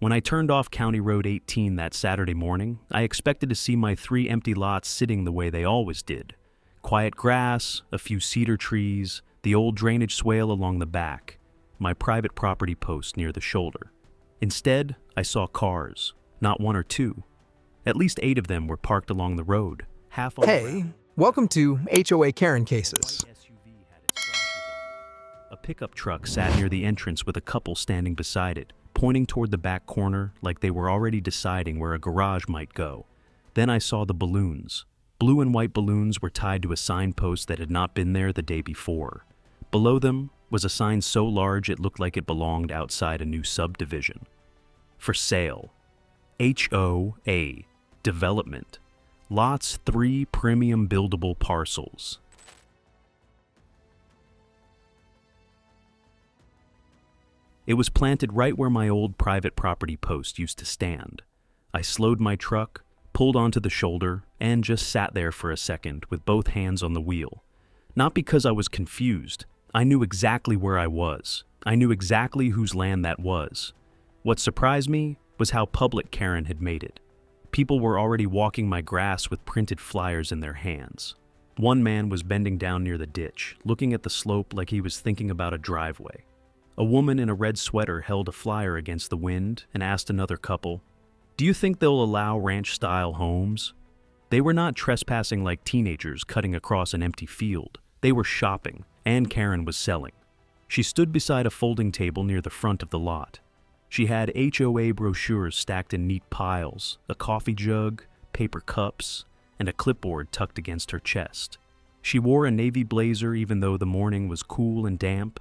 When I turned off County Road 18 that Saturday morning, I expected to see my 3 empty lots sitting the way they always did. Quiet grass, a few cedar trees, the old drainage swale along the back, my private property post near the shoulder. Instead, I saw cars, not 1 or 2. At least 8 of them were parked along the road, half on the Hey, ground. welcome to HOA Karen cases. White SUV had its flashers on. A pickup truck sat near the entrance with a couple standing beside it, pointing toward the back corner like they were already deciding where a garage might go. Then I saw the balloons. Blue and white balloons were tied to a signpost that had not been there the day before. Below them was a sign so large it looked like it belonged outside a new subdivision. For sale. HOA Development. Lots 3 premium buildable parcels. It was planted right where my old private property post used to stand. I slowed my truck, pulled onto the shoulder, and just sat there for a second with both hands on the wheel. Not because I was confused. I knew exactly where I was. I knew exactly whose land that was. What surprised me was how public Karen had made it. People were already walking my grass with printed flyers in their hands. One man was bending down near the ditch, looking at the slope like he was thinking about a driveway. A woman in a red sweater held a flyer against the wind and asked another couple, "Do you think they'll allow ranch-style homes?" They were not trespassing like teenagers cutting across an empty field. They were shopping, and Karen was selling. She stood beside a folding table near the front of the lot. She had HOA brochures stacked in neat piles, a coffee jug, paper cups, and a clipboard tucked against her chest. She wore a navy blazer even though the morning was cool and damp,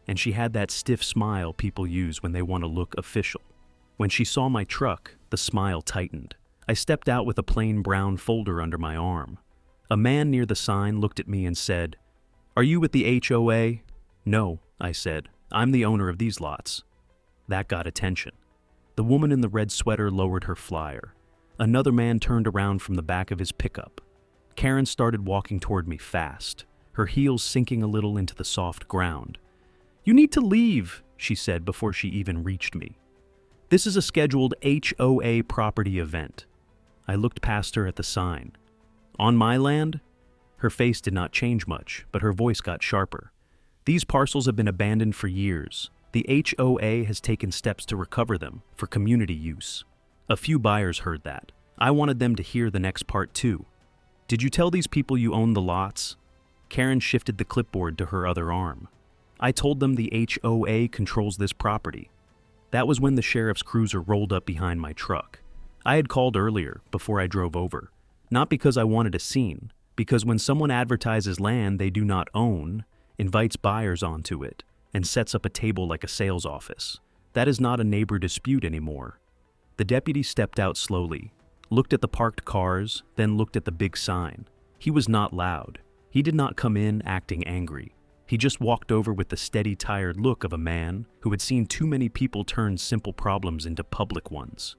and she had that stiff smile people use when they want to look official. When she saw my truck, the smile tightened. I stepped out with a plain brown folder under my arm. A man near the sign looked at me and said, "Are you with the HOA?" "No," I said. "I'm the owner of these lots." That got attention. The woman in the red sweater lowered her flyer. Another man turned around from the back of his pickup. Karen started walking toward me fast, her heels sinking a little into the soft ground. "You need to leave," she said before she even reached me. "This is a scheduled HOA property event." I looked past her at the sign. "On my land?" Her face did not change much, but her voice got sharper. "These parcels have been abandoned for years. The HOA has taken steps to recover them for community use." A few buyers heard that. I wanted them to hear the next part too. "Did you tell these people you own the lots?" Karen shifted the clipboard to her other arm. "I told them the HOA controls this property." That was when the sheriff's cruiser rolled up behind my truck. I had called earlier, before I drove over. Not because I wanted a scene, because when someone advertises land they do not own, invites buyers onto it, and sets up a table like a sales office, that is not a neighbor dispute anymore. The deputy stepped out slowly, looked at the parked cars, then looked at the big sign. He was not loud. He did not come in acting angry. He just walked over with the steady, tired look of a man who had seen too many people turn simple problems into public ones.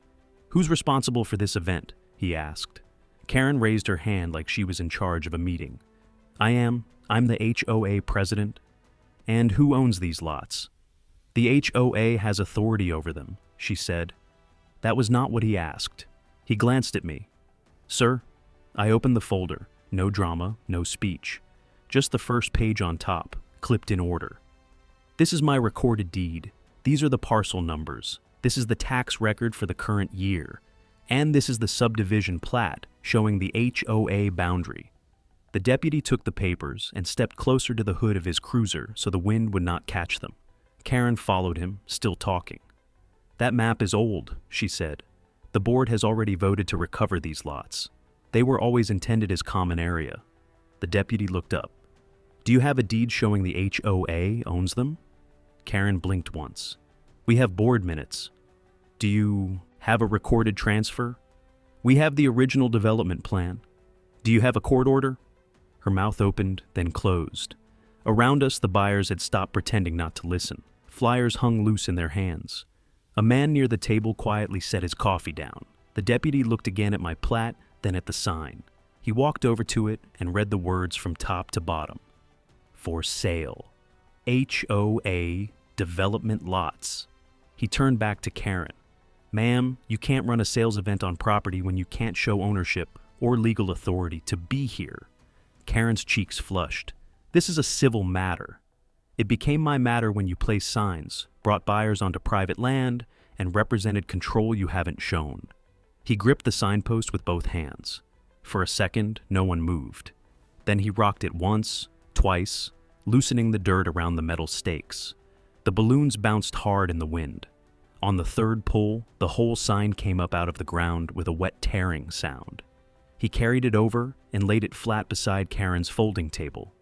"Who's responsible for this event?" he asked. Karen raised her hand like she was in charge of a meeting. I'm the HOA president." "And who owns these lots?" "The HOA has authority over them," she said. That was not what he asked. He glanced at me. "Sir?" I opened the folder. No drama, no speech. Just the first page on top, clipped in order. "This is my recorded deed. These are the parcel numbers. This is the tax record for the current year. And this is the subdivision plat showing the HOA boundary." The deputy took the papers and stepped closer to the hood of his cruiser so the wind would not catch them. Karen followed him, still talking. "That map is old," she said. "The board has already voted to recover these lots. They were always intended as common area." The deputy looked up. "Do you have a deed showing the HOA owns them?" Karen blinked once. "We have board minutes." "Do you have a recorded transfer?" "We have the original development plan." "Do you have a court order?" Her mouth opened, then closed. Around us, the buyers had stopped pretending not to listen. Flyers hung loose in their hands. A man near the table quietly set his coffee down. The deputy looked again at my plat, then at the sign. He walked over to it and read the words from top to bottom. "For sale. HOA development lots." He turned back to Karen. "Ma'am, you can't run a sales event on property when you can't show ownership or legal authority to be here." Karen's cheeks flushed. "This is a civil matter. It became my matter when you placed signs, brought buyers onto private land, and represented control you haven't shown." He gripped the signpost with both hands. For a second, no one moved. Then he rocked it once, twice, loosening the dirt around the metal stakes. The balloons bounced hard in the wind. On the third pull, the whole sign came up out of the ground with a wet tearing sound. He carried it over and laid it flat beside Karen's folding table.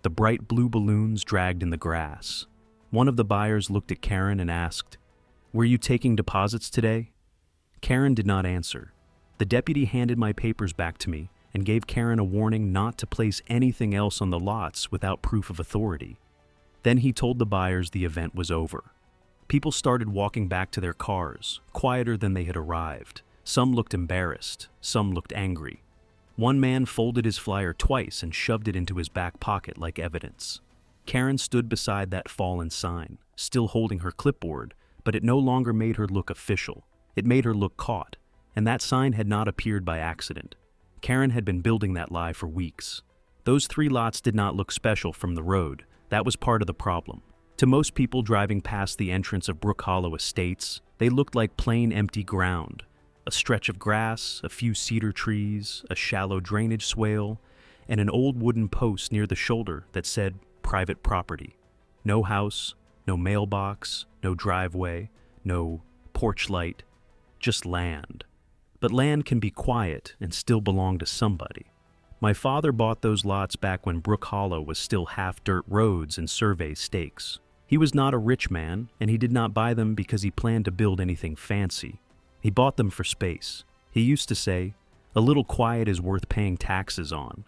The bright blue balloons dragged in the grass. One of the buyers looked at Karen and asked, "Were you taking deposits today?" Karen did not answer. The deputy handed my papers back to me and gave Karen a warning not to place anything else on the lots without proof of authority. Then he told the buyers the event was over. People started walking back to their cars, quieter than they had arrived. Some looked embarrassed, some looked angry. One man folded his flyer twice and shoved it into his back pocket like evidence. Karen stood beside that fallen sign, still holding her clipboard, but it no longer made her look official. It made her look caught, and that sign had not appeared by accident. Karen had been building that lie for weeks. Those 3 lots did not look special from the road. That was part of the problem. To most people driving past the entrance of Brook Hollow Estates, they looked like plain empty ground. A stretch of grass, a few cedar trees, a shallow drainage swale, and an old wooden post near the shoulder that said private property. No house, no mailbox, no driveway, no porch light, just land. But land can be quiet and still belong to somebody. My father bought those lots back when Brook Hollow was still half-dirt roads and survey stakes. He was not a rich man, and he did not buy them because he planned to build anything fancy. He bought them for space. He used to say, "A little quiet is worth paying taxes on."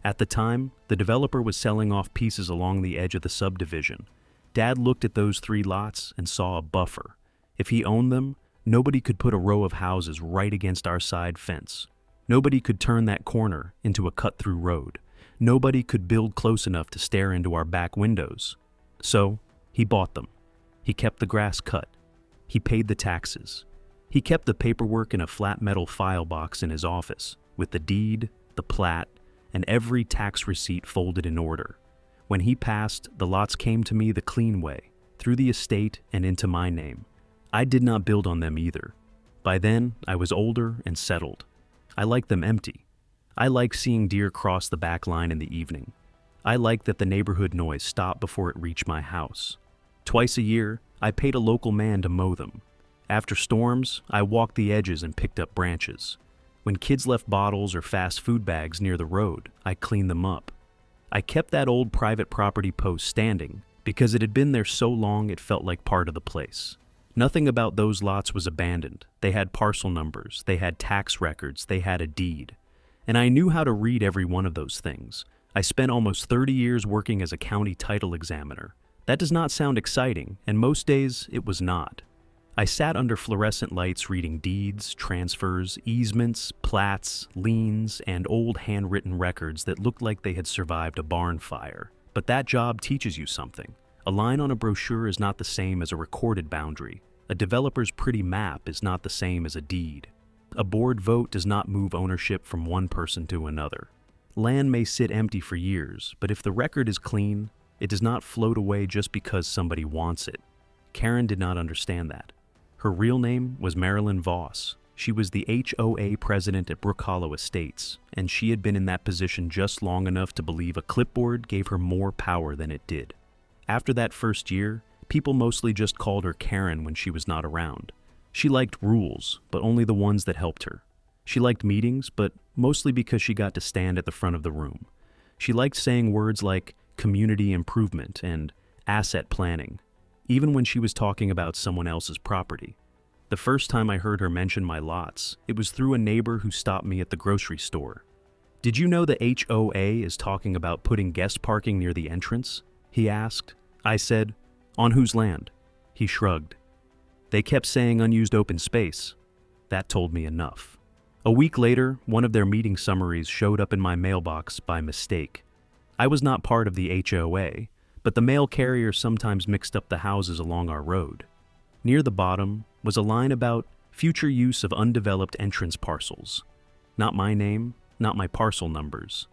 At the time, the developer was selling off pieces along the edge of the subdivision. Dad looked at those 3 lots and saw a buffer. If he owned them, nobody could put a row of houses right against our side fence. Nobody could turn that corner into a cut-through road. Nobody could build close enough to stare into our back windows. So, he bought them. He kept the grass cut. He paid the taxes. He kept the paperwork in a flat metal file box in his office, with the deed, the plat, and every tax receipt folded in order. When he passed, the lots came to me the clean way, through the estate and into my name. I did not build on them either. By then, I was older and settled. I liked them empty. I liked seeing deer cross the back line in the evening. I liked that the neighborhood noise stopped before it reached my house. Twice a year, I paid a local man to mow them. After storms, I walked the edges and picked up branches. When kids left bottles or fast food bags near the road, I cleaned them up. I kept that old private property post standing because it had been there so long it felt like part of the place. Nothing about those lots was abandoned. They had parcel numbers, they had tax records, they had a deed. And I knew how to read every one of those things. I spent almost 30 years working as a county title examiner. That does not sound exciting, and most days it was not. I sat under fluorescent lights reading deeds, transfers, easements, plats, liens, and old handwritten records that looked like they had survived a barn fire. But that job teaches you something. A line on a brochure is not the same as a recorded boundary. A developer's pretty map is not the same as a deed. A board vote does not move ownership from one person to another. Land may sit empty for years, but if the record is clean, it does not float away just because somebody wants it. Karen did not understand that. Her real name was Marilyn Voss. She was the HOA president at Brook Hollow Estates, and she had been in that position just long enough to believe a clipboard gave her more power than it did. After that first year, people mostly just called her Karen when she was not around. She liked rules, but only the ones that helped her. She liked meetings, but mostly because she got to stand at the front of the room. She liked saying words like community improvement and asset planning, even when she was talking about someone else's property. The first time I heard her mention my lots, it was through a neighbor who stopped me at the grocery store. "Did you know the HOA is talking about putting guest parking near the entrance?" he asked. I said, "On whose land?" He shrugged. "They kept saying unused open space." That told me enough. A week later, one of their meeting summaries showed up in my mailbox by mistake. I was not part of the HOA, but the mail carrier sometimes mixed up the houses along our road. Near the bottom was a line about Future use of undeveloped entrance parcels. Not my name, not my parcel numbers.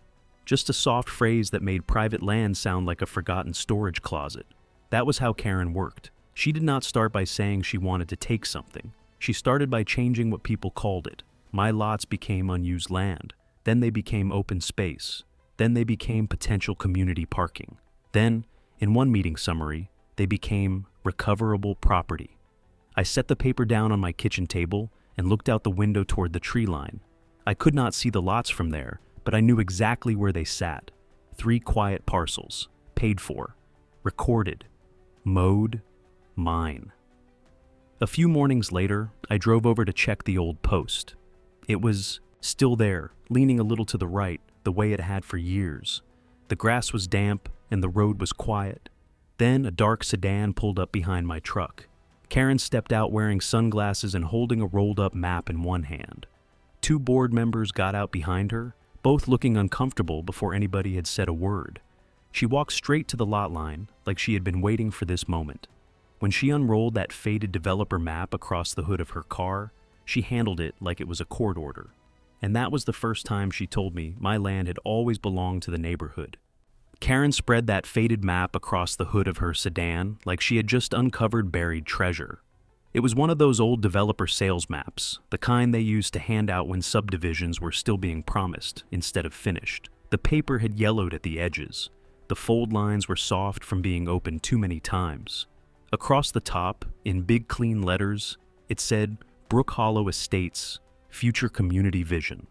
Just a soft phrase that made private land sound like a forgotten storage closet. That was how Karen worked. She did not start by saying she wanted to take something. She started by changing what people called it. My lots became unused land. Then they became open space. Then they became potential community parking. Then, in one meeting summary, they became recoverable property. I set the paper down on my kitchen table and looked out the window toward the tree line. I could not see the lots from there, but I knew exactly where they sat. 3 quiet parcels, paid for, recorded, mowed, mine. A few mornings later, I drove over to check the old post. It was still there, leaning a little to the right, the way it had for years. The grass was damp and the road was quiet. Then a dark sedan pulled up behind my truck. Karen stepped out wearing sunglasses and holding a rolled-up map in one hand. 2 board members got out behind her, both looking uncomfortable before anybody had said a word. She walked straight to the lot line, like she had been waiting for this moment. When she unrolled that faded developer map across the hood of her car, she handled it like it was a court order. And that was the first time she told me my land had always belonged to the neighborhood. Karen spread that faded map across the hood of her sedan like she had just uncovered buried treasure. It was one of those old developer sales maps, the kind they used to hand out when subdivisions were still being promised instead of finished. The paper had yellowed at the edges. The fold lines were soft from being opened too many times. Across the top, in big clean letters, it said, Brook Hollow Estates, Future Community Vision.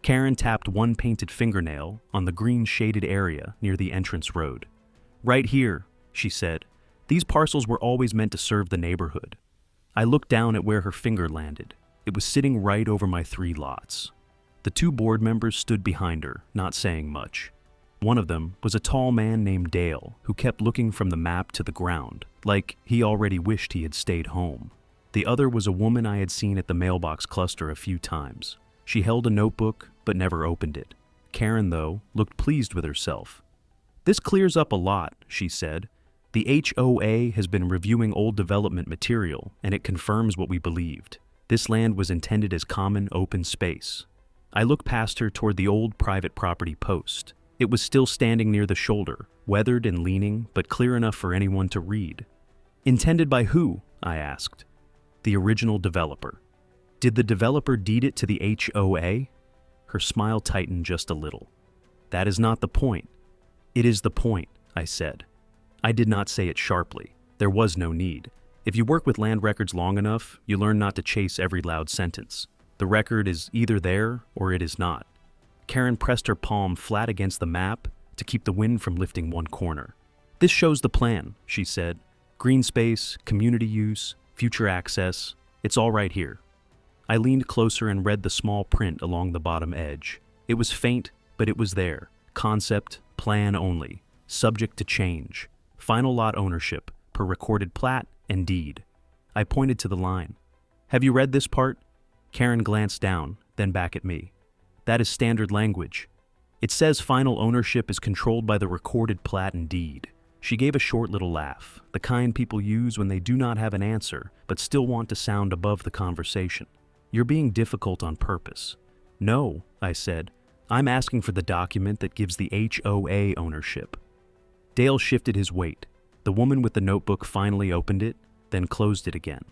Karen tapped one painted fingernail on the green shaded area near the entrance road. Right here, she said. These parcels were always meant to serve the neighborhood. I looked down at where her finger landed. It was sitting right over my 3 lots. The 2 board members stood behind her, not saying much. One of them was a tall man named Dale, who kept looking from the map to the ground, like he already wished he had stayed home. The other was a woman I had seen at the mailbox cluster a few times. She held a notebook, but never opened it. Karen, though, looked pleased with herself. This clears up a lot, she said. The HOA has been reviewing old development material, and it confirms what we believed. This land was intended as common open space. I looked past her toward the old private property post. It was still standing near the shoulder, weathered and leaning, but clear enough for anyone to read. Intended by who? I asked. The original developer. Did the developer deed it to the HOA? Her smile tightened just a little. That is not the point. It is the point, I said. I did not say it sharply. There was no need. If you work with land records long enough, you learn not to chase every loud sentence. The record is either there or it is not. Karen pressed her palm flat against the map to keep the wind from lifting one corner. This shows the plan, she said. Green space, community use, future access. It's all right here. I leaned closer and read the small print along the bottom edge. It was faint, but it was there. Concept, plan only. Subject to change. Final lot ownership, per recorded plat and deed. I pointed to the line. Have you read this part? Karen glanced down, then back at me. That is standard language. It says final ownership is controlled by the recorded plat and deed. She gave a short little laugh, the kind people use when they do not have an answer, but still want to sound above the conversation. You're being difficult on purpose. No, I said. I'm asking for the document that gives the HOA ownership. Dale shifted his weight. The woman with the notebook finally opened it, then closed it again.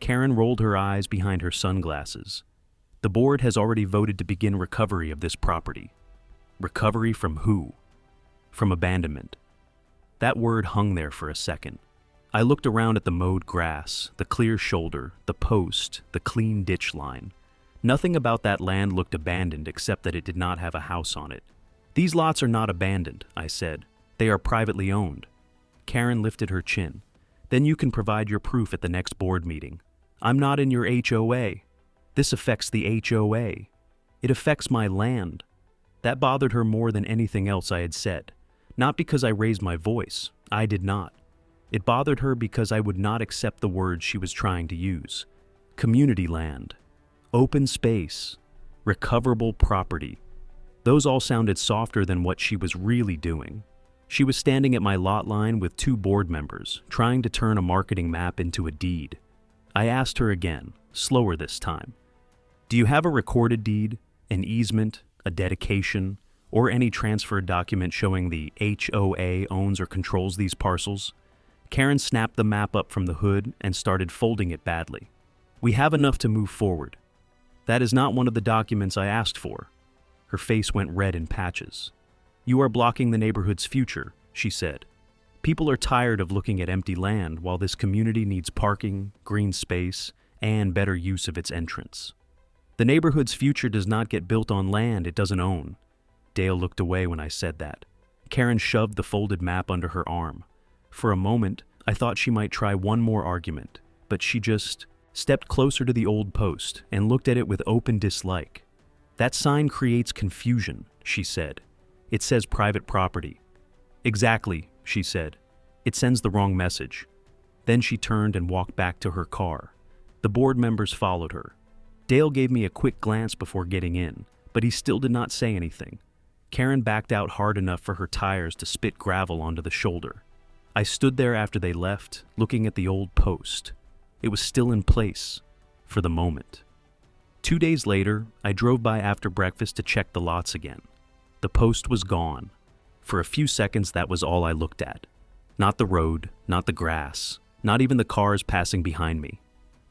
Karen rolled her eyes behind her sunglasses. The board has already voted to begin recovery of this property. Recovery from who? From abandonment. That word hung there for a second. I looked around at the mowed grass, the clear shoulder, the post, the clean ditch line. Nothing about that land looked abandoned except that it did not have a house on it. These lots are not abandoned, I said. They are privately owned. Karen lifted her chin. Then you can provide your proof at the next board meeting. I'm not in your HOA. This affects the HOA. It affects my land. That bothered her more than anything else I had said. Not because I raised my voice. I did not. It bothered her because I would not accept the words she was trying to use. Community land. Open space. Recoverable property. Those all sounded softer than what she was really doing. She was standing at my lot line with 2 board members, trying to turn a marketing map into a deed. I asked her again, slower this time. Do you have a recorded deed, an easement, a dedication, or any transfer document showing the HOA owns or controls these parcels? Karen snapped the map up from the hood and started folding it badly. We have enough to move forward. That is not one of the documents I asked for. Her face went red in patches. You are blocking the neighborhood's future, she said. People are tired of looking at empty land while this community needs parking, green space, and better use of its entrance. The neighborhood's future does not get built on land it doesn't own. Dale looked away when I said that. Karen shoved the folded map under her arm. For a moment, I thought she might try one more argument, but she just stepped closer to the old post and looked at it with open dislike. That sign creates confusion, she said. It says private property. Exactly, she said. It sends the wrong message. Then she turned and walked back to her car. The board members followed her. Dale gave me a quick glance before getting in, but he still did not say anything. Karen backed out hard enough for her tires to spit gravel onto the shoulder. I stood there after they left, looking at the old post. It was still in place, for the moment. 2 days later, I drove by after breakfast to check the lots again. The post was gone. For a few seconds, that was all I looked at. Not the road, not the grass, not even the cars passing behind me.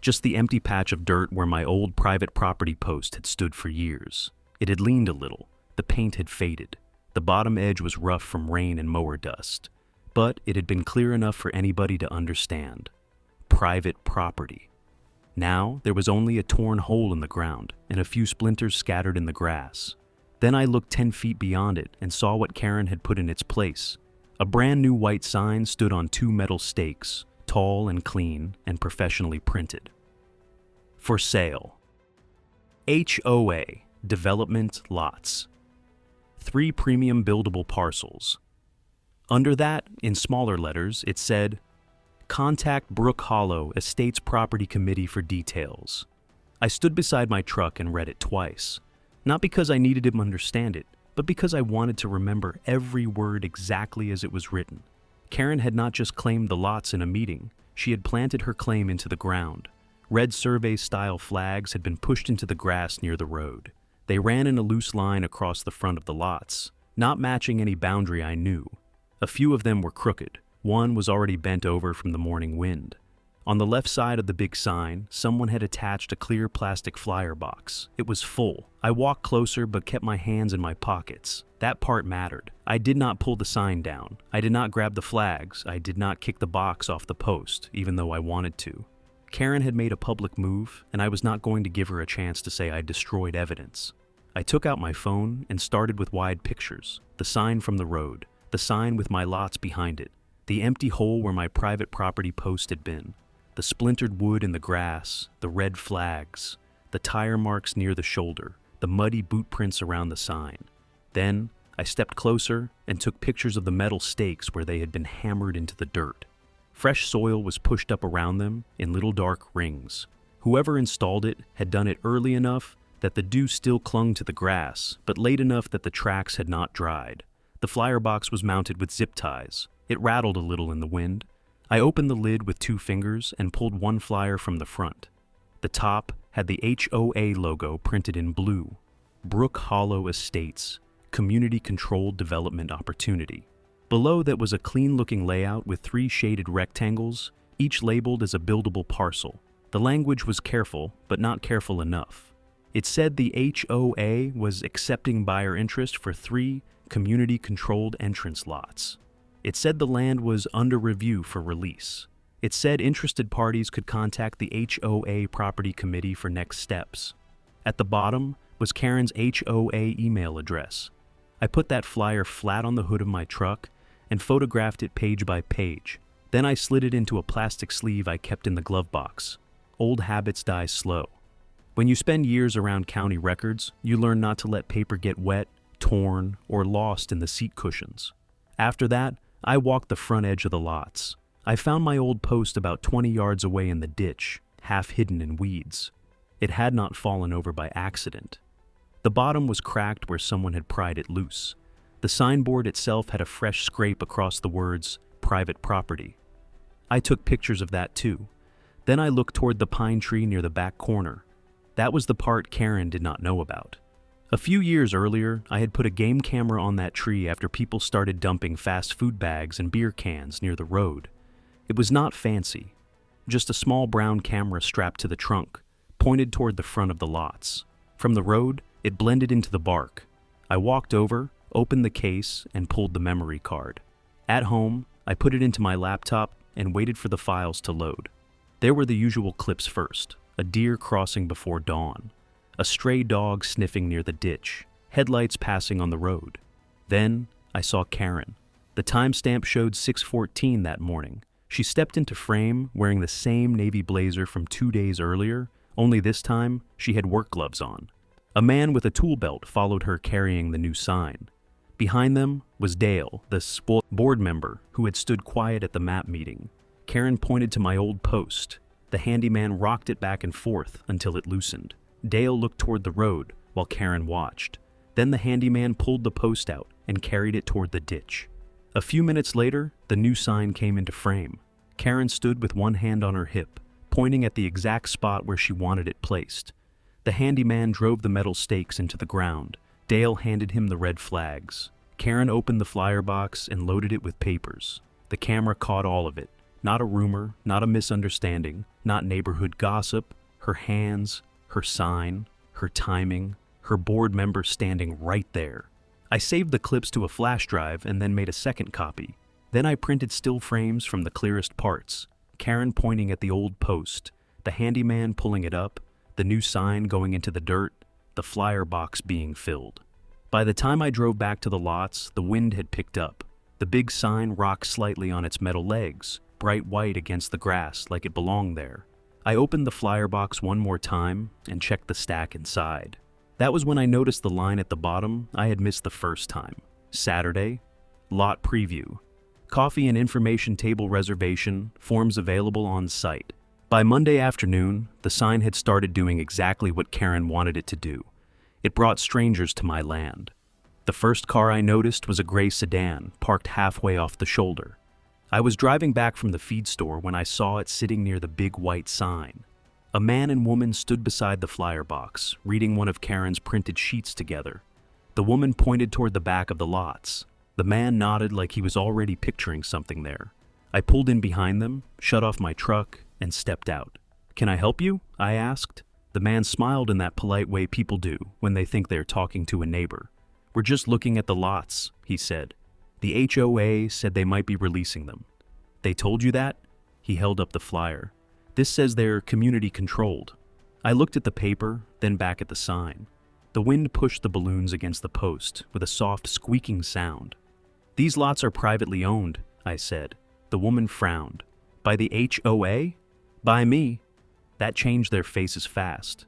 Just the empty patch of dirt where my old private property post had stood for years. It had leaned a little. The paint had faded. The bottom edge was rough from rain and mower dust. But it had been clear enough for anybody to understand. Private property. Now, there was only a torn hole in the ground and a few splinters scattered in the grass. Then I looked 10 feet beyond it and saw what Karen had put in its place. A brand new white sign stood on 2 metal stakes, tall and clean and professionally printed. For sale. HOA Development Lots. 3 premium buildable parcels. Under that, in smaller letters, it said, Contact Brook Hollow Estates Property Committee for details. I stood beside my truck and read it twice. Not because I needed to understand it, but because I wanted to remember every word exactly as it was written. Karen had not just claimed the lots in a meeting, she had planted her claim into the ground. Red survey-style flags had been pushed into the grass near the road. They ran in a loose line across the front of the lots, not matching any boundary I knew. A few of them were crooked. One was already bent over from the morning wind. On the left side of the big sign, someone had attached a clear plastic flyer box. It was full. I walked closer but kept my hands in my pockets. That part mattered. I did not pull the sign down. I did not grab the flags. I did not kick the box off the post, even though I wanted to. Karen had made a public move, and I was not going to give her a chance to say I destroyed evidence. I took out my phone and started with wide pictures. The sign from the road, the sign with my lots behind it, the empty hole where my private property post had been, the splintered wood in the grass, the red flags, the tire marks near the shoulder, the muddy boot prints around the sign. Then, I stepped closer and took pictures of the metal stakes where they had been hammered into the dirt. Fresh soil was pushed up around them in little dark rings. Whoever installed it had done it early enough that the dew still clung to the grass, but late enough that the tracks had not dried. The flyer box was mounted with zip ties. It rattled a little in the wind. I opened the lid with 2 fingers and pulled one flyer from the front. The top had the HOA logo printed in blue. Brook Hollow Estates, Community Controlled Development Opportunity. Below that was a clean-looking layout with 3 shaded rectangles, each labeled as a buildable parcel. The language was careful, but not careful enough. It said the HOA was accepting buyer interest for 3 community-controlled entrance lots. It said the land was under review for release. It said interested parties could contact the HOA Property Committee for next steps. At the bottom was Karen's HOA email address. I put that flyer flat on the hood of my truck and photographed it page by page. Then I slid it into a plastic sleeve I kept in the glove box. Old habits die slow. When you spend years around county records, you learn not to let paper get wet, torn, or lost in the seat cushions. After that, I walked the front edge of the lots. I found my old post about 20 yards away in the ditch, half hidden in weeds. It had not fallen over by accident. The bottom was cracked where someone had pried it loose. The signboard itself had a fresh scrape across the words, private property. I took pictures of that too. Then I looked toward the pine tree near the back corner. That was the part Karen did not know about. A few years earlier, I had put a game camera on that tree after people started dumping fast food bags and beer cans near the road. It was not fancy, just a small brown camera strapped to the trunk, pointed toward the front of the lots. From the road, it blended into the bark. I walked over, opened the case, and pulled the memory card. At home, I put it into my laptop and waited for the files to load. There were the usual clips first: a deer crossing before dawn, a stray dog sniffing near the ditch, headlights passing on the road. Then I saw Karen. The timestamp showed 6:14 that morning. She stepped into frame wearing the same navy blazer from 2 days earlier, only this time she had work gloves on. A man with a tool belt followed her carrying the new sign. Behind them was Dale, the board member who had stood quiet at the map meeting. Karen pointed to my old post. The handyman rocked it back and forth until it loosened. Dale looked toward the road while Karen watched. Then the handyman pulled the post out and carried it toward the ditch. A few minutes later, the new sign came into frame. Karen stood with one hand on her hip, pointing at the exact spot where she wanted it placed. The handyman drove the metal stakes into the ground. Dale handed him the red flags. Karen opened the flyer box and loaded it with papers. The camera caught all of it. Not a rumor, not a misunderstanding, not neighborhood gossip. Her hands, her sign, her timing, her board member standing right there. I saved the clips to a flash drive and then made a second copy. Then I printed still frames from the clearest parts. Karen pointing at the old post, the handyman pulling it up, the new sign going into the dirt, the flyer box being filled. By the time I drove back to the lots, the wind had picked up. The big sign rocked slightly on its metal legs, bright white against the grass like it belonged there. I opened the flyer box one more time and checked the stack inside. That was when I noticed the line at the bottom I had missed the first time. Saturday, lot preview. Coffee and information table reservation, forms available on site. By Monday afternoon, the sign had started doing exactly what Karen wanted it to do. It brought strangers to my land. The first car I noticed was a gray sedan parked halfway off the shoulder. I was driving back from the feed store when I saw it sitting near the big white sign. A man and woman stood beside the flyer box, reading one of Karen's printed sheets together. The woman pointed toward the back of the lots. The man nodded like he was already picturing something there. I pulled in behind them, shut off my truck, and stepped out. "Can I help you?" I asked. The man smiled in that polite way people do when they think they're talking to a neighbor. "We're just looking at the lots," he said. "The HOA said they might be releasing them." "They told you that?" He held up the flyer. "This says they're community controlled." I looked at the paper, then back at the sign. The wind pushed the balloons against the post with a soft squeaking sound. "These lots are privately owned," I said. The woman frowned. "By the HOA? By me." That changed their faces fast.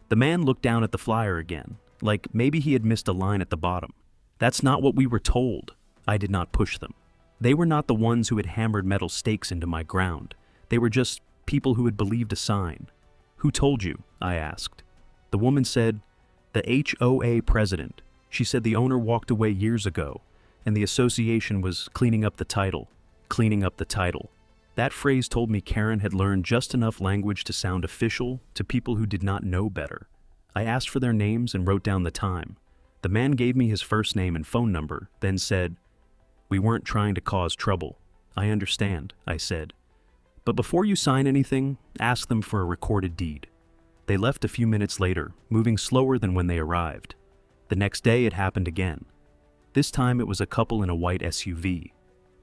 The man looked down at the flyer again, like maybe he had missed a line at the bottom. "That's not what we were told." I did not push them. They were not the ones who had hammered metal stakes into my ground. They were just people who had believed a sign. "Who told you?" I asked. The woman said, "The HOA president. She said the owner walked away years ago, and the association was cleaning up the title." Cleaning up the title. That phrase told me Karen had learned just enough language to sound official to people who did not know better. I asked for their names and wrote down the time. The man gave me his first name and phone number, then said, "We weren't trying to cause trouble." "I understand," I said. "But before you sign anything, ask them for a recorded deed." They left a few minutes later, moving slower than when they arrived. The next day it happened again. This time it was a couple in a white SUV.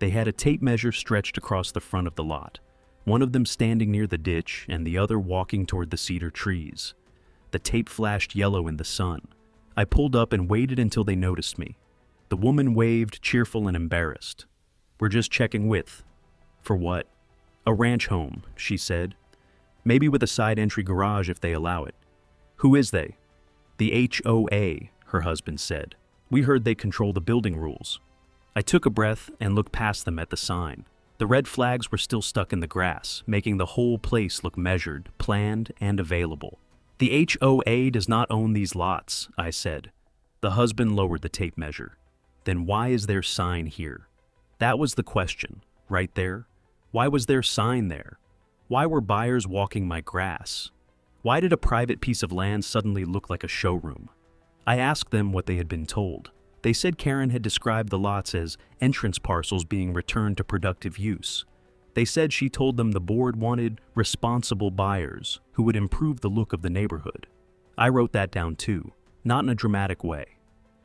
They had a tape measure stretched across the front of the lot, one of them standing near the ditch and the other walking toward the cedar trees. The tape flashed yellow in the sun. I pulled up and waited until they noticed me. The woman waved, cheerful and embarrassed. "We're just checking width." "For what?" "A ranch home," she said. "Maybe with a side entry garage if they allow it." "Who is they?" "The HOA," her husband said. "We heard they control the building rules." I took a breath and looked past them at the sign. The red flags were still stuck in the grass, making the whole place look measured, planned, and available. "The HOA does not own these lots," I said. The husband lowered the tape measure. "Then why is their sign here?" That was the question, right there. Why was their sign there? Why were buyers walking my grass? Why did a private piece of land suddenly look like a showroom? I asked them what they had been told. They said Karen had described the lots as entrance parcels being returned to productive use. They said she told them the board wanted responsible buyers who would improve the look of the neighborhood. I wrote that down too, not in a dramatic way.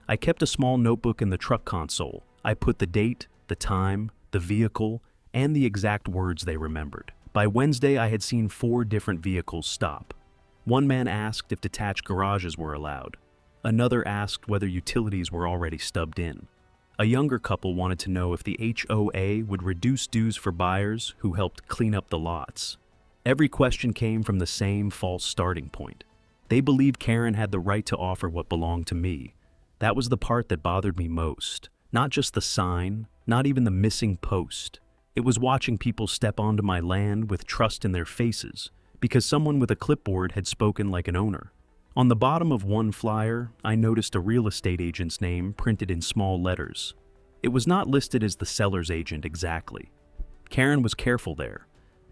I kept a small notebook in the truck console. I put the date, the time, the vehicle, and the exact words they remembered. By Wednesday, I had seen 4 different vehicles stop. One man asked if detached garages were allowed. Another asked whether utilities were already stubbed in. A younger couple wanted to know if the HOA would reduce dues for buyers who helped clean up the lots. Every question came from the same false starting point. They believed Karen had the right to offer what belonged to me. That was the part that bothered me most. Not just the sign, not even the missing post. It was watching people step onto my land with trust in their faces, because someone with a clipboard had spoken like an owner. On the bottom of one flyer, I noticed a real estate agent's name printed in small letters. It was not listed as the seller's agent exactly. Karen was careful there,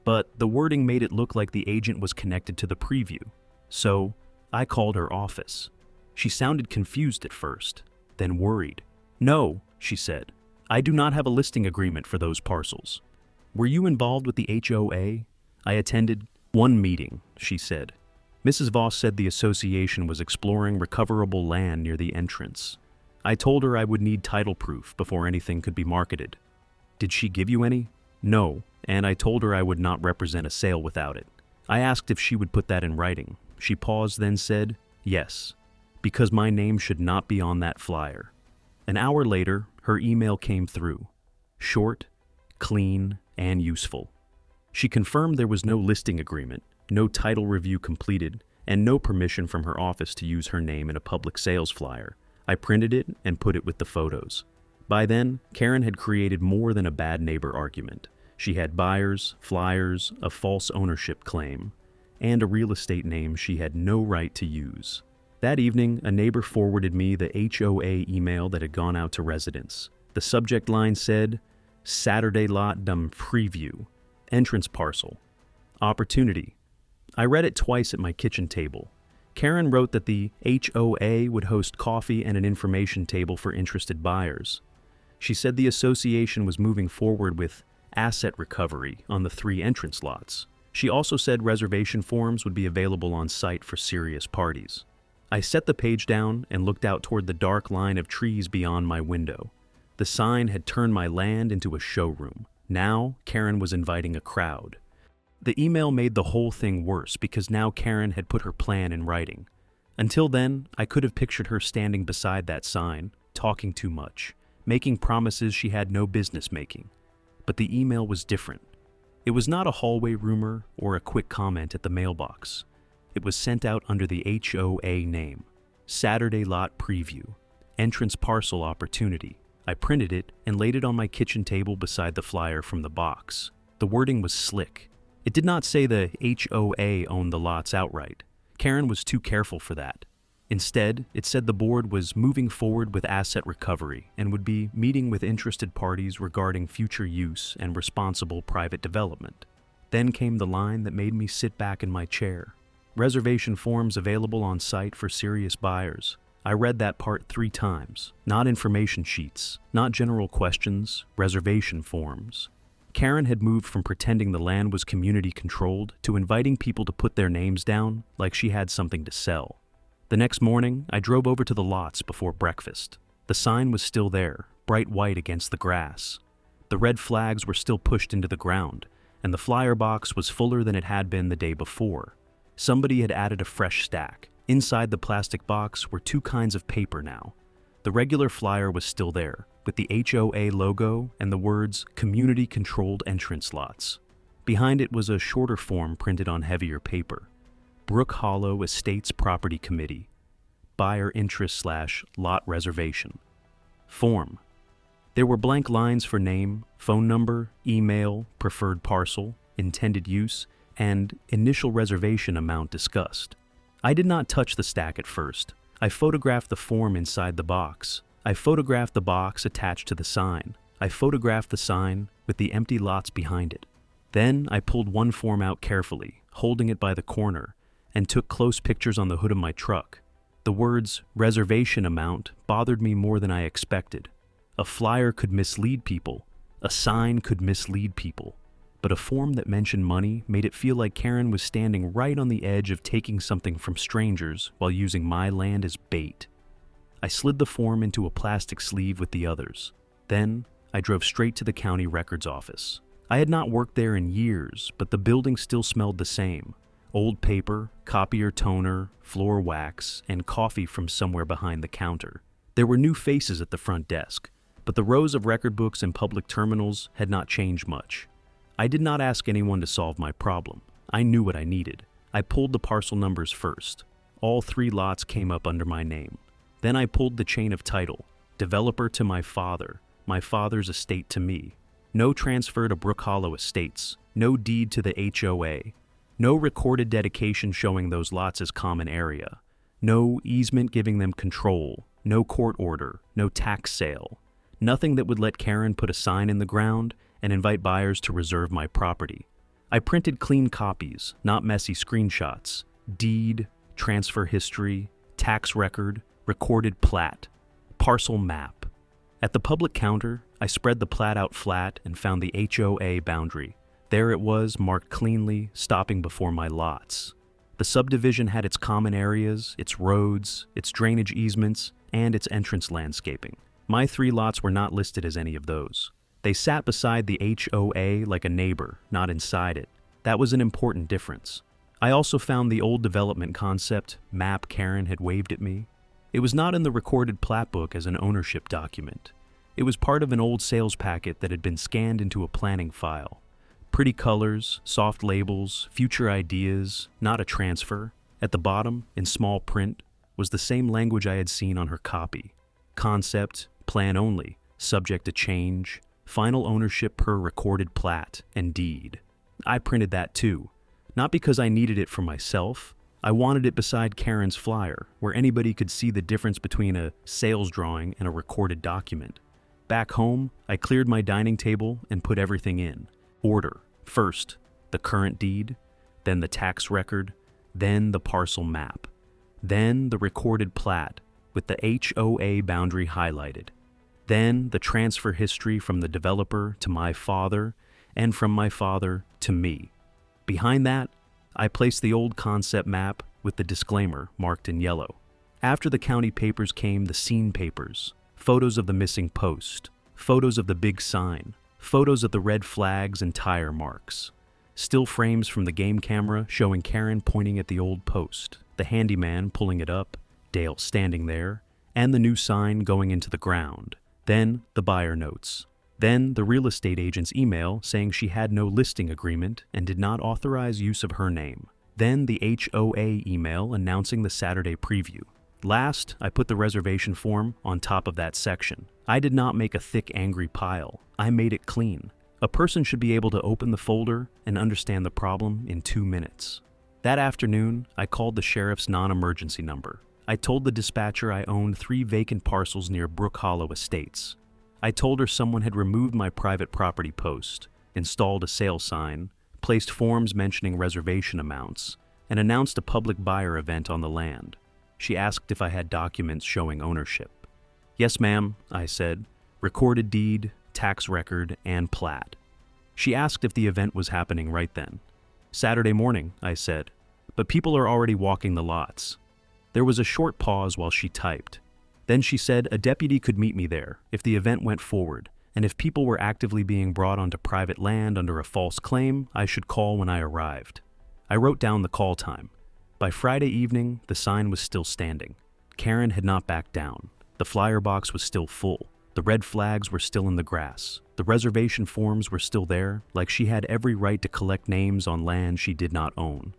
but the wording made it look like the agent was connected to the preview. So, I called her office. She sounded confused at first, then worried. "No," she said. "I do not have a listing agreement for those parcels." "Were you involved with the HOA?" "I attended one meeting," she said. Mrs. Voss said the association was exploring recoverable land near the entrance. I told her I would need title proof before anything could be marketed. "Did she give you any?" "No," and I told her I would not represent a sale without it. I asked if she would put that in writing. She paused, then said, "Yes, because my name should not be on that flyer." An hour later, her email came through. Short, clean, and useful. She confirmed there was no listing agreement, no title review completed, and no permission from her office to use her name in a public sales flyer. I printed it and put it with the photos. By then, Karen had created more than a bad neighbor argument. She had buyers, flyers, a false ownership claim, and a real estate name she had no right to use. That evening, a neighbor forwarded me the HOA email that had gone out to residents. The subject line said, "Saturday lot dum preview, entrance parcel, opportunity." I read it twice at my kitchen table. Karen wrote that the HOA would host coffee and an information table for interested buyers. She said the association was moving forward with asset recovery on the 3 entrance lots. She also said reservation forms would be available on site for serious parties. I set the page down and looked out toward the dark line of trees beyond my window. The sign had turned my land into a showroom. Now, Karen was inviting a crowd. The email made the whole thing worse because now Karen had put her plan in writing. Until then, I could have pictured her standing beside that sign, talking too much, making promises she had no business making. But the email was different. It was not a hallway rumor or a quick comment at the mailbox. It was sent out under the HOA name. Saturday lot preview. Entrance parcel opportunity. I printed it and laid it on my kitchen table beside the flyer from the box. The wording was slick. It did not say the HOA owned the lots outright. Karen was too careful for that. Instead, it said the board was moving forward with asset recovery and would be meeting with interested parties regarding future use and responsible private development. Then came the line that made me sit back in my chair. Reservation forms available on site for serious buyers. I read that part 3 times. Not information sheets, not general questions, reservation forms. Karen had moved from pretending the land was community controlled to inviting people to put their names down like she had something to sell. The next morning, I drove over to the lots before breakfast. The sign was still there, bright white against the grass. The red flags were still pushed into the ground, and the flyer box was fuller than it had been the day before. Somebody had added a fresh stack. Inside the plastic box were 2 kinds of paper now. The regular flyer was still there, with the HOA logo and the words Community-Controlled Entrance Lots. Behind it was a shorter form printed on heavier paper. Brook Hollow Estates Property Committee. Buyer interest/lot reservation. Form. There were blank lines for name, phone number, email, preferred parcel, intended use, and initial reservation amount discussed. I did not touch the stack at first. I photographed the form inside the box. I photographed the box attached to the sign. I photographed the sign with the empty lots behind it. Then I pulled one form out carefully, holding it by the corner, and took close pictures on the hood of my truck. The words reservation amount bothered me more than I expected. A flyer could mislead people. A sign could mislead people. But a form that mentioned money made it feel like Karen was standing right on the edge of taking something from strangers while using my land as bait. I slid the form into a plastic sleeve with the others. Then I drove straight to the county records office. I had not worked there in years, but the building still smelled the same. Old paper, copier toner, floor wax, and coffee from somewhere behind the counter. There were new faces at the front desk, but the rows of record books and public terminals had not changed much. I did not ask anyone to solve my problem. I knew what I needed. I pulled the parcel numbers first. All 3 lots came up under my name. Then I pulled the chain of title. Developer to my father's estate to me. No transfer to Brook Hollow Estates. No deed to the HOA. No recorded dedication showing those lots as common area. No easement giving them control. No court order. No tax sale. Nothing that would let Karen put a sign in the ground and invite buyers to reserve my property. I printed clean copies, not messy screenshots. Deed, transfer history, tax record, recorded plat, parcel map. At the public counter, I spread the plat out flat and found the HOA boundary. There it was, marked cleanly, stopping before my lots. The subdivision had its common areas, its roads, its drainage easements, and its entrance landscaping. My 3 lots were not listed as any of those. They sat beside the HOA like a neighbor, not inside it. That was an important difference. I also found the old development concept map Karen had waved at me. It was not in the recorded plat book as an ownership document. It was part of an old sales packet that had been scanned into a planning file. Pretty colors, soft labels, future ideas, not a transfer. At the bottom, in small print, was the same language I had seen on her copy. Concept, plan only, subject to change, final ownership per recorded plat and deed. I printed that too. Not because I needed it for myself. I wanted it beside Karen's flyer, where anybody could see the difference between a sales drawing and a recorded document. Back home, I cleared my dining table and put everything in. Order. First, the current deed, then the tax record, then the parcel map, then the recorded plat with the HOA boundary highlighted, then the transfer history from the developer to my father and from my father to me. Behind that, I placed the old concept map with the disclaimer marked in yellow. After the county papers came the scene papers, photos of the missing post, photos of the big sign, photos of the red flags and tire marks, still frames from the game camera showing Karen pointing at the old post, the handyman pulling it up, Dale standing there, and the new sign going into the ground. Then the buyer notes. Then the real estate agent's email saying she had no listing agreement and did not authorize use of her name. Then the HOA email announcing the Saturday preview. Last, I put the reservation form on top of that section. I did not make a thick, angry pile. I made it clean. A person should be able to open the folder and understand the problem in 2 minutes. That afternoon, I called the sheriff's non-emergency number. I told the dispatcher I owned 3 vacant parcels near Brook Hollow Estates. I told her someone had removed my private property post, installed a sale sign, placed forms mentioning reservation amounts, and announced a public buyer event on the land. She asked if I had documents showing ownership. Yes, ma'am, I said. Recorded deed, tax record, and plat. She asked if the event was happening right then. Saturday morning, I said, but people are already walking the lots. There was a short pause while she typed. Then she said a deputy could meet me there if the event went forward, and if people were actively being brought onto private land under a false claim, I should call when I arrived. I wrote down the call time. By Friday evening, the sign was still standing. Karen had not backed down. The flyer box was still full. The red flags were still in the grass. The reservation forms were still there, like she had every right to collect names on land she did not own.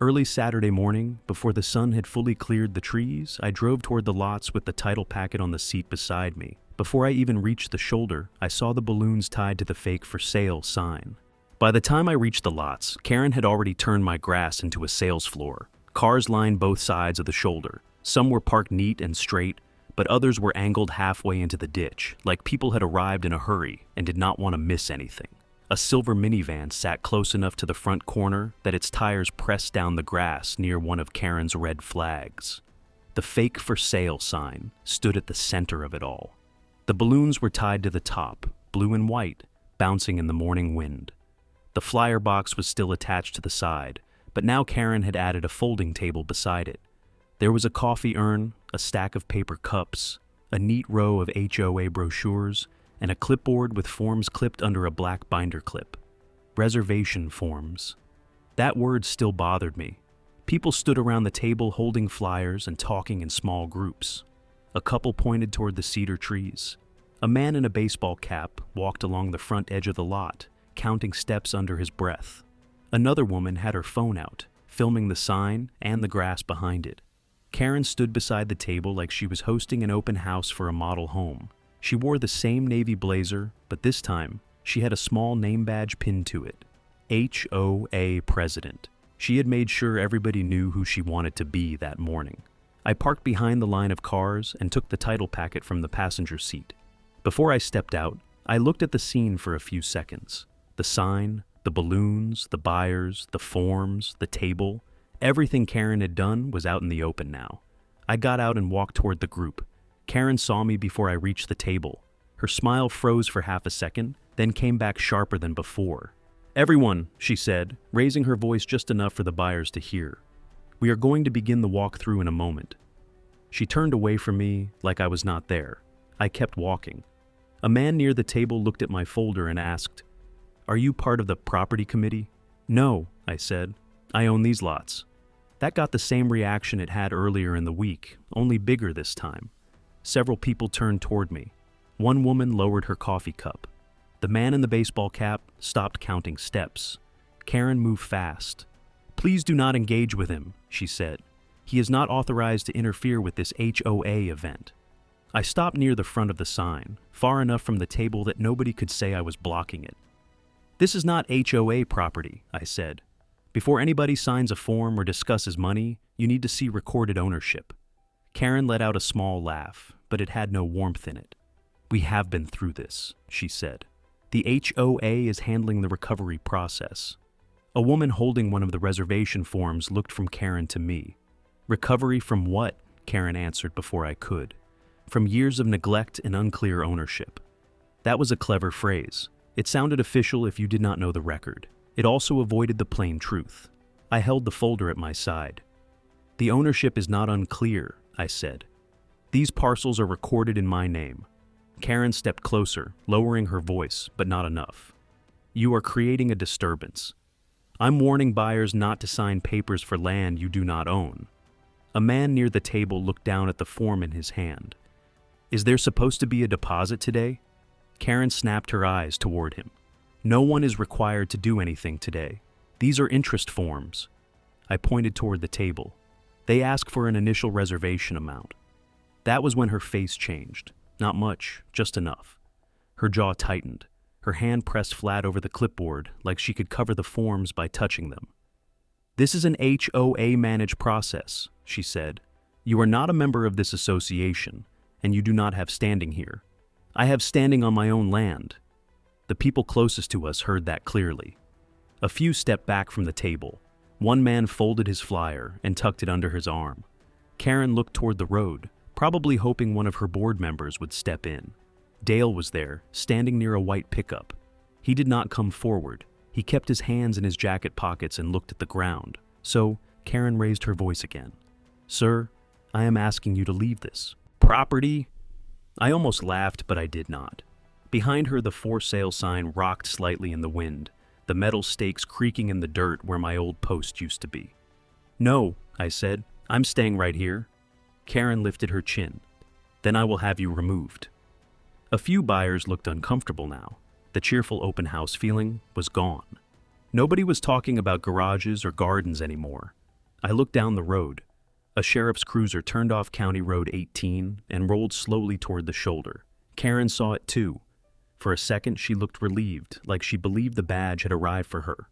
Early Saturday morning, before the sun had fully cleared the trees, I drove toward the lots with the title packet on the seat beside me. Before I even reached the shoulder, I saw the balloons tied to the fake for sale sign. By the time I reached the lots, Karen had already turned my grass into a sales floor. Cars lined both sides of the shoulder. Some were parked neat and straight, but others were angled halfway into the ditch, like people had arrived in a hurry and did not want to miss anything. A silver minivan sat close enough to the front corner that its tires pressed down the grass near one of Karen's red flags. The fake for sale sign stood at the center of it all. The balloons were tied to the top, blue and white, bouncing in the morning wind. The flyer box was still attached to the side, but now Karen had added a folding table beside it. There was a coffee urn, a stack of paper cups, a neat row of HOA brochures, and a clipboard with forms clipped under a black binder clip. Reservation forms. That word still bothered me. People stood around the table holding flyers and talking in small groups. A couple pointed toward the cedar trees. A man in a baseball cap walked along the front edge of the lot, counting steps under his breath. Another woman had her phone out, filming the sign and the grass behind it. Karen stood beside the table like she was hosting an open house for a model home. She wore the same navy blazer, but this time, she had a small name badge pinned to it. HOA President. She had made sure everybody knew who she wanted to be that morning. I parked behind the line of cars and took the title packet from the passenger seat. Before I stepped out, I looked at the scene for a few seconds. The sign, the balloons, the buyers, the forms, the table. Everything Karen had done was out in the open now. I got out and walked toward the group. Karen saw me before I reached the table. Her smile froze for half a second, then came back sharper than before. "Everyone," she said, raising her voice just enough for the buyers to hear. "We are going to begin the walkthrough in a moment." She turned away from me like I was not there. I kept walking. A man near the table looked at my folder and asked, "Are you part of the property committee?" "No," I said. "I own these lots." That got the same reaction it had earlier in the week, only bigger this time. Several people turned toward me. One woman lowered her coffee cup. The man in the baseball cap stopped counting steps. Karen moved fast. "Please do not engage with him," she said. "He is not authorized to interfere with this HOA event." I stopped near the front of the sign, far enough from the table that nobody could say I was blocking it. "This is not HOA property," I said. "Before anybody signs a form or discusses money, you need to see recorded ownership." Karen let out a small laugh, but it had no warmth in it. "We have been through this," she said. "The HOA is handling the recovery process." A woman holding one of the reservation forms looked from Karen to me. "Recovery from what?" Karen answered before I could. "From years of neglect and unclear ownership." That was a clever phrase. It sounded official if you did not know the record. It also avoided the plain truth. I held the folder at my side. "The ownership is not unclear," I said. "These parcels are recorded in my name." Karen stepped closer, lowering her voice, but not enough. "You are creating a disturbance. I'm warning buyers not to sign papers for land you do not own." A man near the table looked down at the form in his hand. "Is there supposed to be a deposit today?" Karen snapped her eyes toward him. "No one is required to do anything today. These are interest forms." I pointed toward the table. "They ask for an initial reservation amount." That was when her face changed. Not much, just enough. Her jaw tightened. Her hand pressed flat over the clipboard like she could cover the forms by touching them. "This is an HOA-managed process," she said. "You are not a member of this association, and you do not have standing here. I have standing on my own land." The people closest to us heard that clearly. A few stepped back from the table. One man folded his flyer and tucked it under his arm. Karen looked toward the road, probably hoping one of her board members would step in. Dale was there, standing near a white pickup. He did not come forward. He kept his hands in his jacket pockets and looked at the ground. So Karen raised her voice again. "Sir, I am asking you to leave this property." I almost laughed, but I did not. Behind her, the for sale sign rocked slightly in the wind, the metal stakes creaking in the dirt where my old post used to be. "No," I said. "I'm staying right here." Karen lifted her chin. "Then I will have you removed." A few buyers looked uncomfortable now. The cheerful open house feeling was gone. Nobody was talking about garages or gardens anymore. I looked down the road. A sheriff's cruiser turned off County Road 18 and rolled slowly toward the shoulder. Karen saw it too. For a second, she looked relieved, like she believed the badge had arrived for her.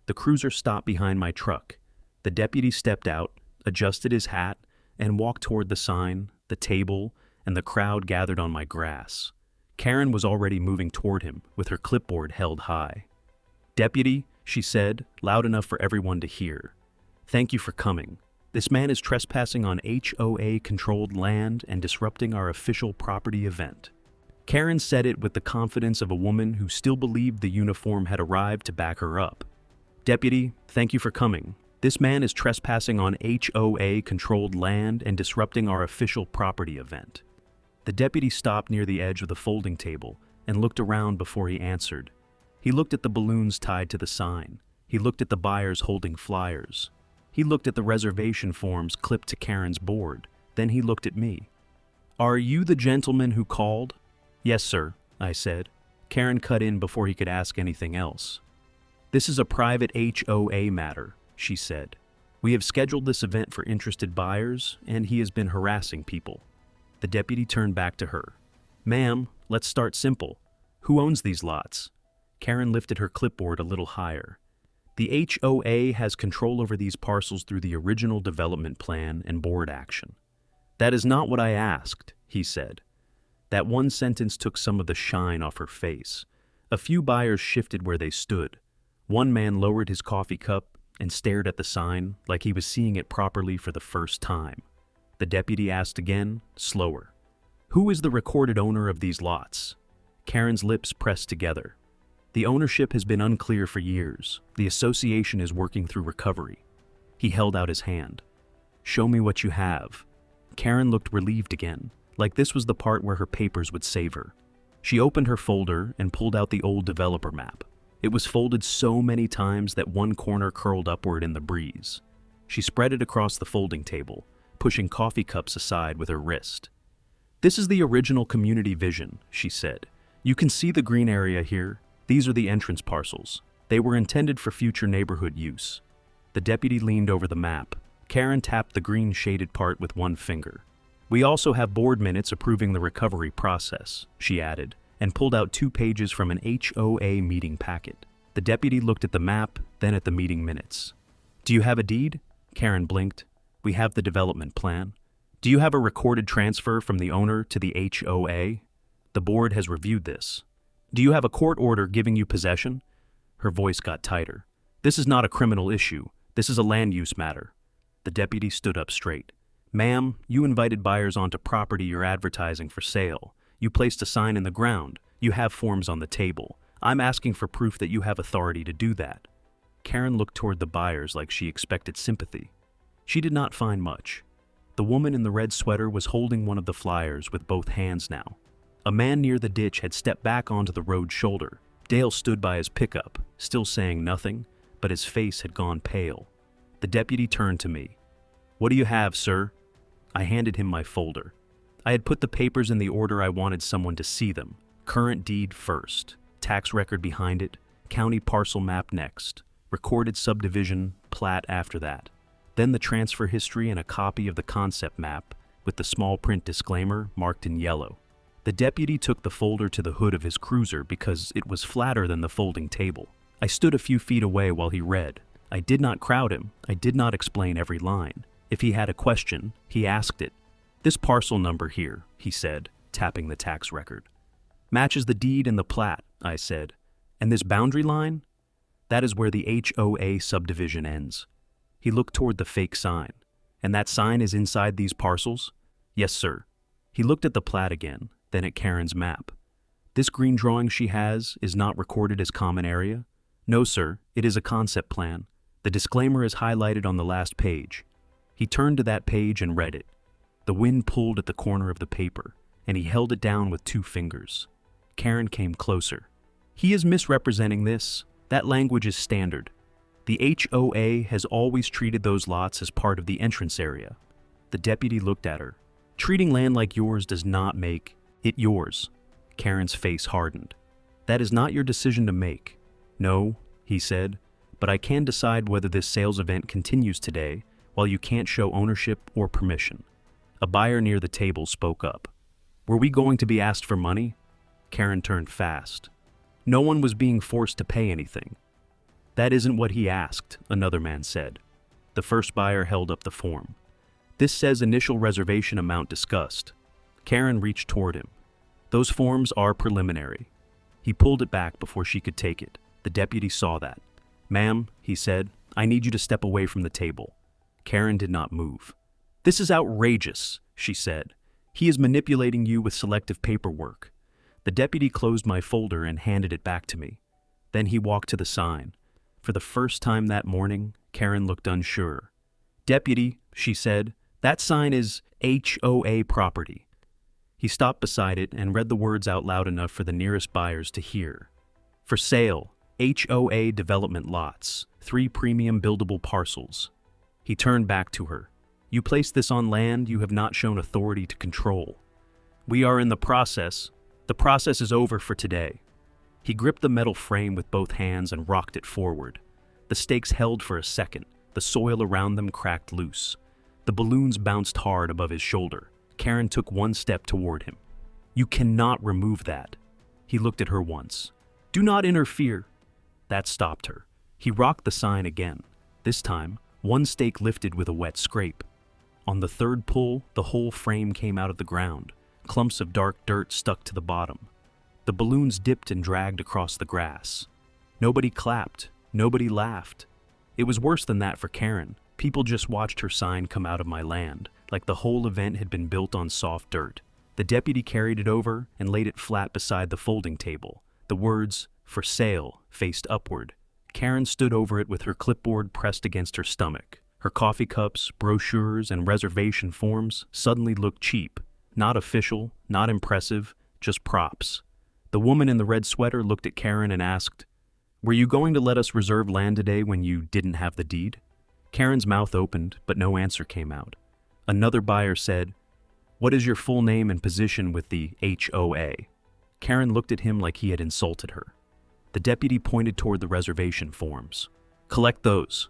The cruiser stopped behind my truck. The deputy stepped out, adjusted his hat, and walked toward the sign, the table, and the crowd gathered on my grass. Karen was already moving toward him, with her clipboard held high. "Deputy," she said, loud enough for everyone to hear. "Thank you for coming. This man is trespassing on HOA-controlled land and disrupting our official property event." Karen said it with the confidence of a woman who still believed the uniform had arrived to back her up. "Deputy, thank you for coming. This man is trespassing on HOA-controlled land and disrupting our official property event." The deputy stopped near the edge of the folding table and looked around before he answered. He looked at the balloons tied to the sign. He looked at the buyers holding flyers. He looked at the reservation forms clipped to Karen's board. Then he looked at me. "Are you the gentleman who called?" "Yes, sir," I said. Karen cut in before he could ask anything else. "This is a private HOA matter," she said. "We have scheduled this event for interested buyers, and he has been harassing people." The deputy turned back to her. "Ma'am, let's start simple. Who owns these lots?" Karen lifted her clipboard a little higher. "The HOA has control over these parcels through the original development plan and board action." "That is not what I asked," he said. That one sentence took some of the shine off her face. A few buyers shifted where they stood. One man lowered his coffee cup and stared at the sign like he was seeing it properly for the first time. The deputy asked again, slower. "Who is the recorded owner of these lots?" Karen's lips pressed together. "The ownership has been unclear for years. The association is working through recovery." He held out his hand. "Show me what you have." Karen looked relieved again, like this was the part where her papers would save her. She opened her folder and pulled out the old developer map. It was folded so many times that one corner curled upward in the breeze. She spread it across the folding table, pushing coffee cups aside with her wrist. "This is the original community vision," she said. "You can see the green area here. These are the entrance parcels. They were intended for future neighborhood use." The deputy leaned over the map. Karen tapped the green shaded part with one finger. "We also have board minutes approving the recovery process," she added, and pulled out 2 pages from an HOA meeting packet. The deputy looked at the map, then at the meeting minutes. "Do you have a deed?" Karen blinked. "We have the development plan." "Do you have a recorded transfer from the owner to the HOA?" "The board has reviewed this." "Do you have a court order giving you possession?" Her voice got tighter. "This is not a criminal issue. This is a land use matter." The deputy stood up straight. "Ma'am, you invited buyers onto property you're advertising for sale. You placed a sign in the ground. You have forms on the table. I'm asking for proof that you have authority to do that." Karen looked toward the buyers like she expected sympathy. She did not find much. The woman in the red sweater was holding one of the flyers with both hands now. A man near the ditch had stepped back onto the road shoulder. Dale stood by his pickup, still saying nothing, but his face had gone pale. The deputy turned to me. "What do you have, sir?" I handed him my folder. I had put the papers in the order I wanted someone to see them. Current deed first, tax record behind it, county parcel map next, recorded subdivision, plat after that. Then the transfer history and a copy of the concept map with the small print disclaimer marked in yellow. The deputy took the folder to the hood of his cruiser because it was flatter than the folding table. I stood a few feet away while he read. I did not crowd him. I did not explain every line. If he had a question, he asked it. "This parcel number here," he said, tapping the tax record. "Matches the deed and the plat," I said. "And this boundary line? That is where the HOA subdivision ends." He looked toward the fake sign. "And that sign is inside these parcels?" "Yes, sir." He looked at the plat again, then at Karen's map. "This green drawing she has is not recorded as common area?" "No, sir. It is a concept plan. The disclaimer is highlighted on the last page." He turned to that page and read it. The wind pulled at the corner of the paper, and he held it down with 2 fingers. Karen came closer. "He is misrepresenting this. That language is standard. The HOA has always treated those lots as part of the entrance area." The deputy looked at her. "Treating land like yours does not make it yours." Karen's face hardened. "That is not your decision to make." "No," he said, "but I can decide whether this sales event continues today while you can't show ownership or permission." A buyer near the table spoke up. "Were we going to be asked for money?" Karen turned fast. "No one was being forced to pay anything." "That isn't what he asked," another man said. The first buyer held up the form. "This says initial reservation amount discussed." Karen reached toward him. "Those forms are preliminary." He pulled it back before she could take it. The The deputy saw that. "Ma'am," he said, "I need you to step away from the table." Karen did not move. "This is outrageous," she said. "He is manipulating you with selective paperwork." The deputy closed my folder and handed it back to me. Then he walked to the sign. For the first time that morning, Karen looked unsure. "Deputy," she said, "that sign is HOA property." He stopped beside it and read the words out loud enough for the nearest buyers to hear. "For sale, HOA development lots, 3 premium buildable parcels." He turned back to her. "You place this on land you have not shown authority to control. We are in the process. The process is over for today." He gripped the metal frame with both hands and rocked it forward. The stakes held for a second. The soil around them cracked loose. The balloons bounced hard above his shoulder. Karen took one step toward him. "You cannot remove that." He looked at her once. "Do not interfere." That stopped her. He rocked the sign again. This time, one stake lifted with a wet scrape. On the third pull, the whole frame came out of the ground. Clumps of dark dirt stuck to the bottom. The balloons dipped and dragged across the grass. Nobody clapped. Nobody laughed. It was worse than that for Karen. People just watched her sign come out of my land, like the whole event had been built on soft dirt. The deputy carried it over and laid it flat beside the folding table. The words, "For sale," faced upward. Karen stood over it with her clipboard pressed against her stomach. Her coffee cups, brochures, and reservation forms suddenly looked cheap. Not official, not impressive, just props. The woman in the red sweater looked at Karen and asked, "Were you going to let us reserve land today when you didn't have the deed?" Karen's mouth opened, but no answer came out. Another buyer said, "What is your full name and position with the HOA?" Karen looked at him like he had insulted her. The deputy pointed toward the reservation forms. "Collect those."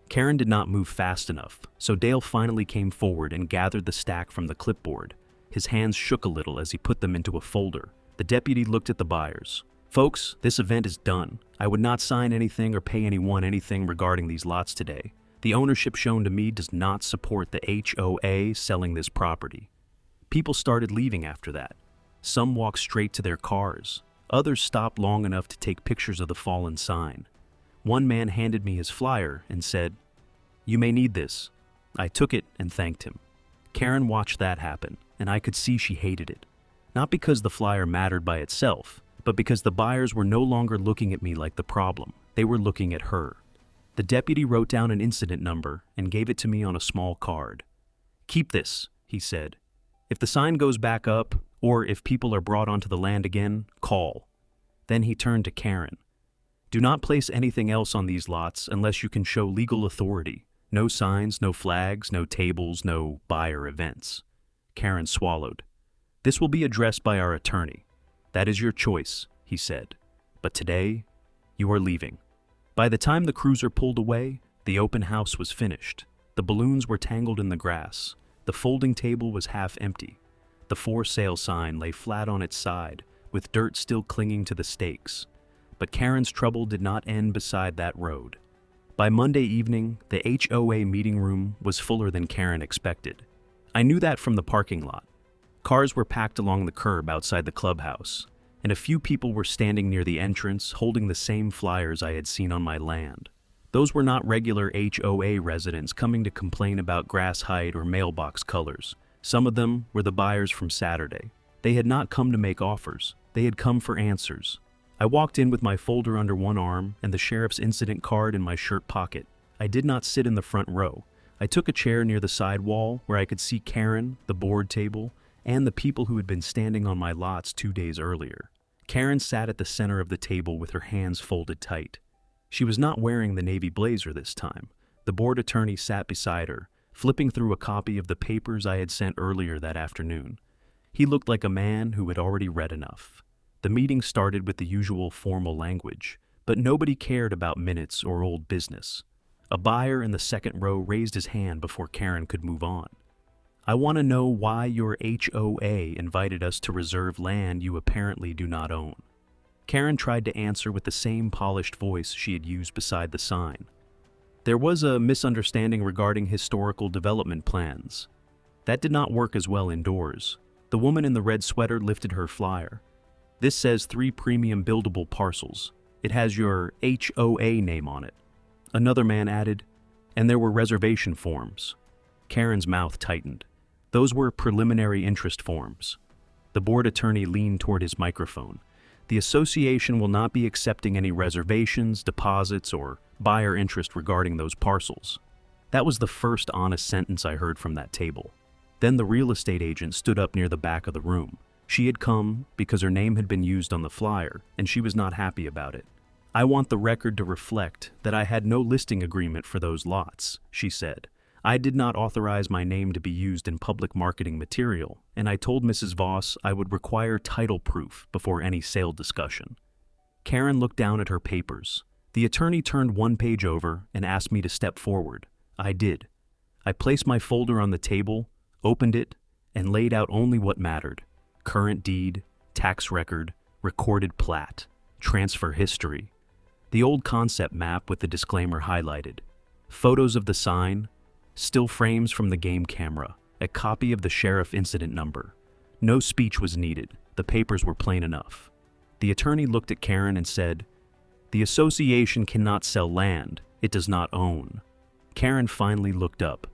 Karen did not move fast enough, so Dale finally came forward and gathered the stack from the clipboard. His hands shook a little as he put them into a folder. The deputy looked at the buyers. "Folks, this event is done. I would not sign anything or pay anyone anything regarding these lots today. The ownership shown to me does not support the HOA selling this property." People started leaving after that. Some walked straight to their cars. Others stopped long enough to take pictures of the fallen sign. One man handed me his flyer and said, "You may need this." I took it and thanked him. Karen watched that happen, and I could see she hated it. Not because the flyer mattered by itself, but because the buyers were no longer looking at me like the problem. They were looking at her. The deputy wrote down an incident number and gave it to me on a small card. "Keep this," he said. "If the sign goes back up, or if people are brought onto the land again, call." Then he turned to Karen. "Do not place anything else on these lots unless you can show legal authority. No signs, no flags, no tables, no buyer events." Karen swallowed. "This will be addressed by our attorney. That is your choice," he said. "But today, you are leaving." By the time the cruiser pulled away, the open house was finished. The balloons were tangled in the grass. The folding table was half empty. The for sale sign lay flat on its side, with dirt still clinging to the stakes. But Karen's trouble did not end beside that road. By Monday evening, the HOA meeting room was fuller than Karen expected. I knew that from the parking lot. Cars were packed along the curb outside the clubhouse, and a few people were standing near the entrance holding the same flyers I had seen on my land. Those were not regular HOA residents coming to complain about grass height or mailbox colors. Some of them were the buyers from Saturday. They had not come to make offers. They had come for answers. I walked in with my folder under one arm and the sheriff's incident card in my shirt pocket. I did not sit in the front row. I took a chair near the side wall where I could see Karen, the board table, and the people who had been standing on my lots 2 days earlier. Karen sat at the center of the table with her hands folded tight. She was not wearing the navy blazer this time. The board attorney sat beside her, flipping through a copy of the papers I had sent earlier that afternoon. He looked like a man who had already read enough. The meeting started with the usual formal language, but nobody cared about minutes or old business. A buyer in the second row raised his hand before Karen could move on. "I want to know why your HOA invited us to reserve land you apparently do not own." Karen tried to answer with the same polished voice she had used beside the sign. "There was a misunderstanding regarding historical development plans. That did not work as well indoors." The woman in the red sweater lifted her flyer. "This says 3 premium buildable parcels. It has your HOA name on it. Another man added, and there were reservation forms. Karen's mouth tightened. Those were preliminary interest forms. The board attorney leaned toward his microphone. The association will not be accepting any reservations, deposits, or buyer interest regarding those parcels. That was the first honest sentence I heard from that table. Then the real estate agent stood up near the back of the room. She had come because her name had been used on the flyer, and she was not happy about it. "I want the record to reflect that I had no listing agreement for those lots," she said. "I did not authorize my name to be used in public marketing material, and I told Mrs. Voss I would require title proof before any sale discussion." Karen looked down at her papers. The attorney turned one page over and asked me to step forward. I did. I placed my folder on the table, opened it, and laid out only what mattered: current deed, tax record, recorded plat, transfer history, the old concept map with the disclaimer highlighted, photos of the sign, still frames from the game camera, a copy of the sheriff incident number. No speech was needed. The papers were plain enough. The attorney looked at Karen and said, "The association cannot sell land it does not own." Karen finally looked up.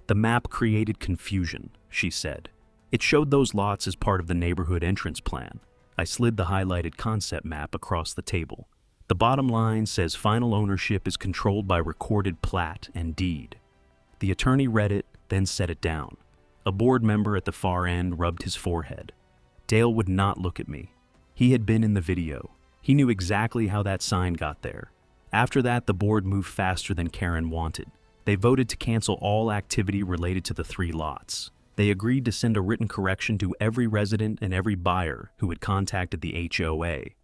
"The map created confusion," she said. "It showed those lots as part of the neighborhood entrance plan." I slid the highlighted concept map across the table. The bottom line says final ownership is controlled by recorded plat and deed. The attorney read it, then set it down. A board member at the far end rubbed his forehead. Dale would not look at me. He had been in the video. He knew exactly how that sign got there. After that, the board moved faster than Karen wanted. They voted to cancel all activity related to the 3 lots. They agreed to send a written correction to every resident and every buyer who had contacted the HOA.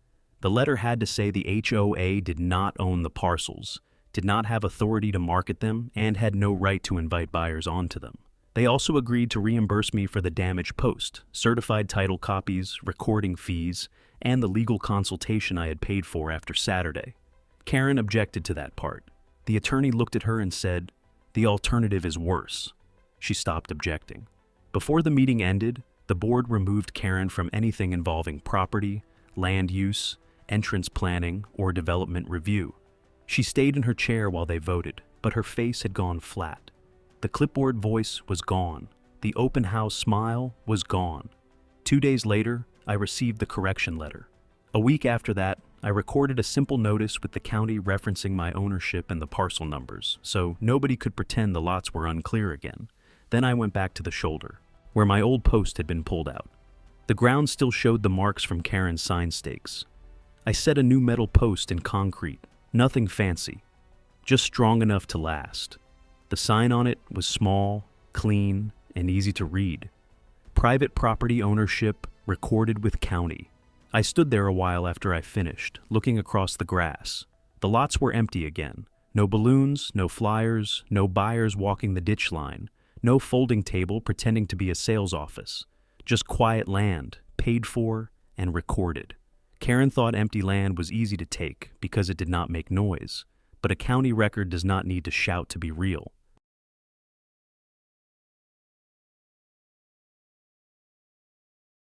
The letter had to say the HOA did not own the parcels, did not have authority to market them, and had no right to invite buyers onto them. They also agreed to reimburse me for the damaged post, certified title copies, recording fees, and the legal consultation I had paid for after Saturday. Karen objected to that part. The attorney looked at her and said, "The alternative is worse." She stopped objecting. Before the meeting ended, the board removed Karen from anything involving property, land use, entrance planning, or development review. She stayed in her chair while they voted, but her face had gone flat. The clipboard voice was gone. The open house smile was gone. 2 days later, I received the correction letter. A week after that, I recorded a simple notice with the county referencing my ownership and the parcel numbers, so nobody could pretend the lots were unclear again. Then I went back to the shoulder, where my old post had been pulled out. The ground still showed the marks from Karen's sign stakes. I set a new metal post in concrete, nothing fancy, just strong enough to last. The sign on it was small, clean, and easy to read. Private property ownership recorded with county. I stood there a while after I finished, looking across the grass. The lots were empty again. No balloons, no flyers, no buyers walking the ditch line, no folding table pretending to be a sales office. Just quiet land, paid for and recorded. Karen thought empty land was easy to take because it did not make noise, but a county record does not need to shout to be real.